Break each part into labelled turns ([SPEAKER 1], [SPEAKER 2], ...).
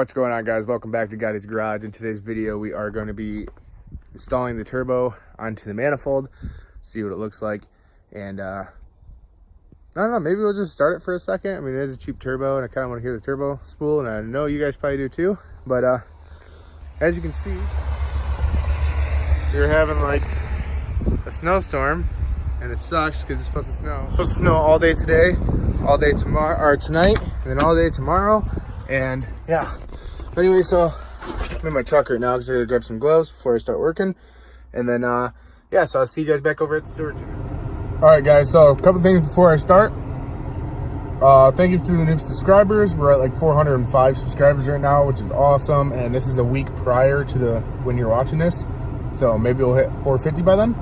[SPEAKER 1] What's going on, guys? Welcome back to Gotti's Garage. In today's video we are going to be installing the turbo onto the manifold, see what it looks like, and I don't know, maybe we'll just start it for a second. I mean, it is a cheap turbo and I kind of want to hear the turbo spool, and I know you guys probably do too, but as you can see, we're having like a snowstorm and it sucks because it's supposed to snow. It's supposed to snow all day today, all day tomorrow, or tonight, and then all day tomorrow. And yeah, but anyway, so I'm in my truck right now because I gotta grab some gloves before I start working. And then yeah, so I'll see you guys back over at the storage unit. All right, guys, so a couple things before I start. Thank you to the new subscribers. We're at like 405 subscribers right now, which is awesome. And this is a week prior to when you're watching this, so maybe we'll hit 450 by then.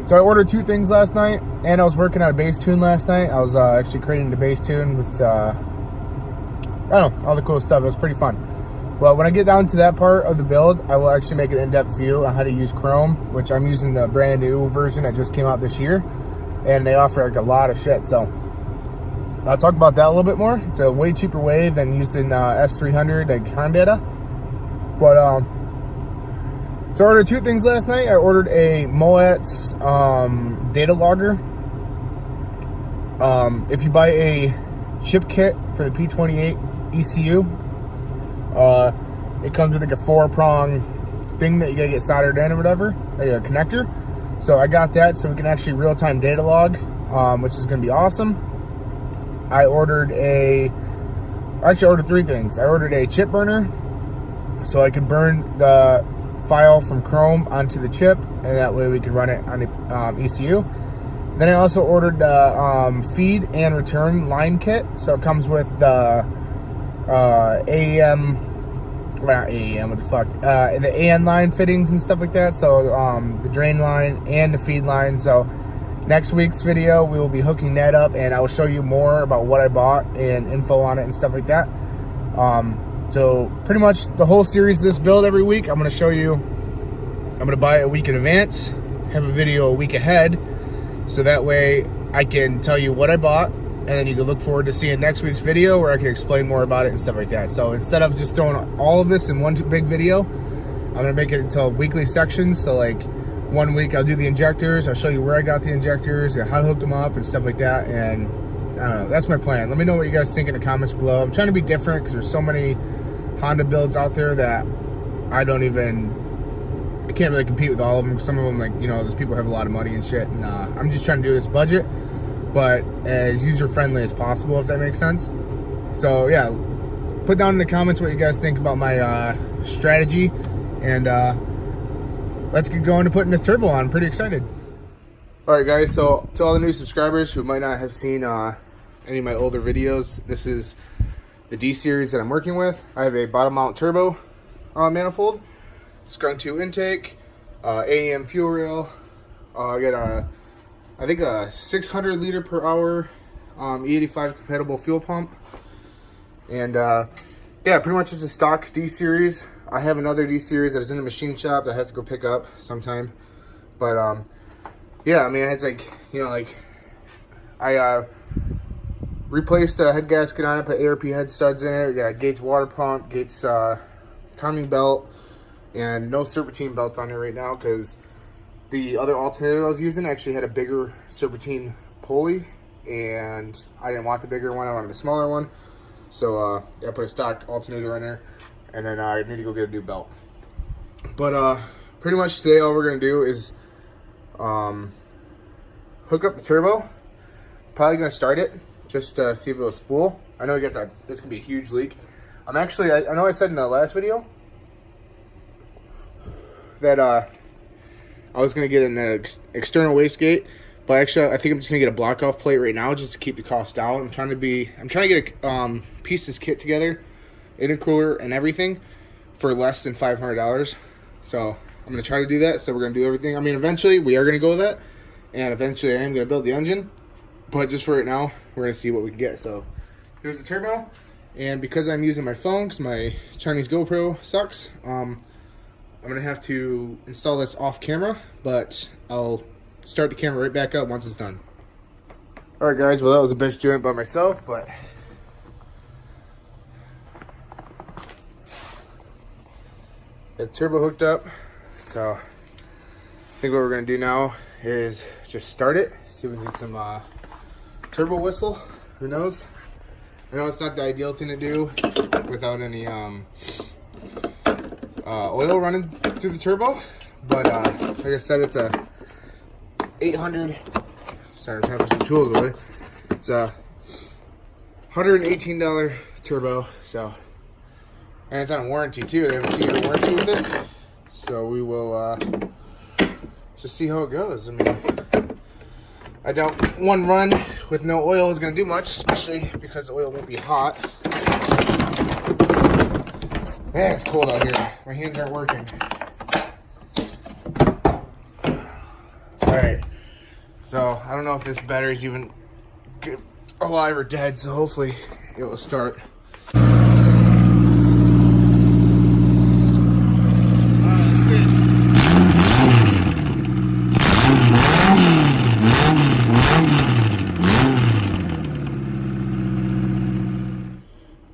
[SPEAKER 1] So I ordered two things last night, and I was working on a bass tune last night. I was actually creating the bass tune with I don't know, all the cool stuff. It was pretty fun. Well, when I get down to that part of the build, I will actually make an in-depth view on how to use Chrome, which I'm using the brand new version that just came out this year, and they offer like a lot of shit. So I'll talk about that a little bit more. It's a way cheaper way than using S300 like Honda. But so I ordered two things last night. I ordered a Moet's data logger. If you buy a chip kit for the P28 ECU, it comes with like a 4-prong thing that you gotta get soldered in or whatever, like a connector. So I got that so we can actually real-time data log, which is gonna be awesome. I ordered actually ordered three things. I ordered a chip burner so I could burn the file from Chrome onto the chip, and that way we could run it on the ECU. Then I also ordered the feed and return line kit. So it comes with the the AN line fittings and stuff like that. So the drain line and the feed line. So next week's video we will be hooking that up, and I will show you more about what I bought and info on it and stuff like that. So pretty much the whole series of this build every week, I'm going to show you. I'm going to buy it a week in advance, have a video a week ahead, so that way I can tell you what I bought, and then you can look forward to seeing next week's video where I can explain more about it and stuff like that. So instead of just throwing all of this in one big video, I'm going to make it into weekly sections. So like 1 week I'll do the injectors, I'll show you where I got the injectors, how to hook them up and stuff like that. And I don't know, that's my plan. Let me know what you guys think in the comments below. I'm trying to be different because there's so many Honda builds out there that I can't really compete with all of them. Some of them, like, you know, those people have a lot of money and shit, and I'm just trying to do this budget, but as user-friendly as possible, if that makes sense. So yeah, put down in the comments what you guys think about my strategy, and let's get going to putting this turbo on. I'm pretty excited. Alright guys, so to all the new subscribers who might not have seen any of my older videos, this is the D series that I'm working with. I have a bottom mount turbo manifold, skunk 2 intake, AEM fuel rail. I got I think a 600 liter per hour E85 compatible fuel pump, and yeah, pretty much it's a stock D series. I have another D series that is in the machine shop that I have to go pick up sometime, but yeah, I mean, it's like, you know, like I replaced a head gasket on it, put ARP head studs in it. We got Gates water pump, Gates timing belt, and no serpentine belt on it right now because the other alternator I was using actually had a bigger serpentine pulley, and I didn't want the bigger one, I wanted the smaller one. So I put a stock alternator in there, and then I need to go get a new belt. But pretty much today all we're going to do is hook up the turbo. Probably going to start it just to see if it'll spool. I know we got that. This can be a huge leak. I know I said in the last video that I was going to get an external wastegate, but actually I think I'm just going to get a block off plate right now just to keep the cost down. I'm trying to get a piece this kit together, intercooler and everything, for less than $500. So I'm going to try to do that. So we're going to do everything. I mean, eventually we are going to go with that, and eventually I am going to build the engine, but just for right now we're going to see what we can get. So here's the turbo, and because I'm using my phone because my Chinese GoPro sucks, I'm going to have to install this off camera, but I'll start the camera right back up once it's done. Alright guys, well that was a bench joint by myself, but Got the turbo hooked up. So I think what we're gonna do now is just start it. See if we can get some turbo whistle. Who knows? I know it's not the ideal thing to do without any oil running through the turbo, but like I said, it's a 800. Sorry, I'm trying to put some tools away. It's a $118 turbo, so, and it's on warranty too. They have a 2-year warranty with it, so we will just see how it goes. I mean, I doubt one run with no oil is going to do much, especially because the oil won't be hot. Man, it's cold out here. My hands aren't working. Alright, so I don't know if this battery's even alive or dead, so hopefully it will start.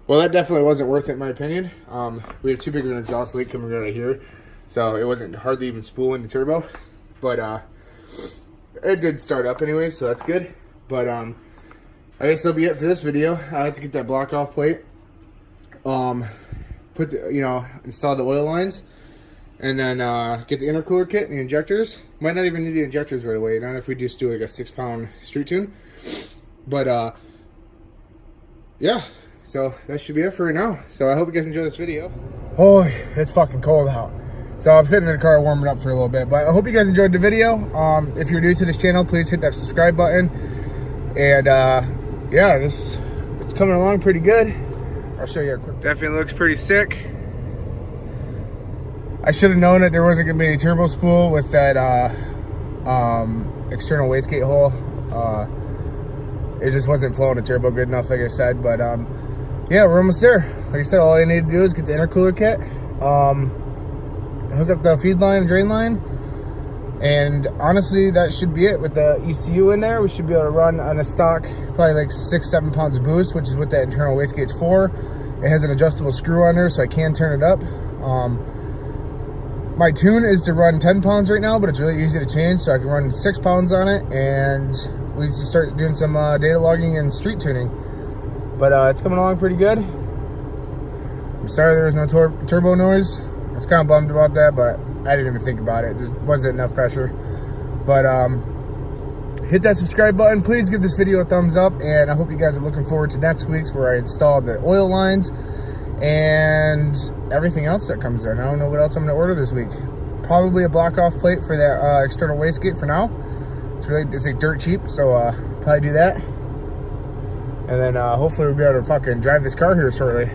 [SPEAKER 1] Well, that definitely wasn't worth it in my opinion. We have too big of an exhaust leak coming right here, so it wasn't hardly even spooling the turbo. But it did start up anyways, so that's good. But I guess that'll be it for this video. I have to get that block off plate, put the, install the oil lines, and then get the intercooler kit and the injectors. Might not even need the injectors right away, not if we just do like a 6-pound street tune. But yeah. So that should be it for right now. So I hope you guys enjoy this video. Oh, it's fucking cold out. So I'm sitting in the car warming up for a little bit. But I hope you guys enjoyed the video. If you're new to this channel, please hit that subscribe button. And yeah, it's coming along pretty good. I'll show you a quick. Definitely looks pretty sick. I should have known that there wasn't gonna be any turbo spool with that external wastegate hole. It just wasn't flowing the turbo good enough, like I said. But yeah, we're almost there. Like I said, all I need to do is get the intercooler kit, hook up the feed line, drain line, and honestly, that should be it. With the ECU in there, we should be able to run on a stock, probably like 6-7 pounds of boost, which is what that internal wastegate's for. It has an adjustable screw on there, so I can turn it up. My tune is to run 10 pounds right now, but it's really easy to change, so I can run 6 pounds on it, and we need to start doing some data logging and street tuning. But it's coming along pretty good. I'm sorry there was no turbo noise. I was kind of bummed about that, but I didn't even think about it. There wasn't enough pressure. But hit that subscribe button. Please give this video a thumbs up, and I hope you guys are looking forward to next week's, where I install the oil lines and everything else that comes in. I don't know what else I'm going to order this week. Probably a block off plate for that external wastegate for now. It's like dirt cheap, so probably do that. And then hopefully we'll be able to fucking drive this car here shortly.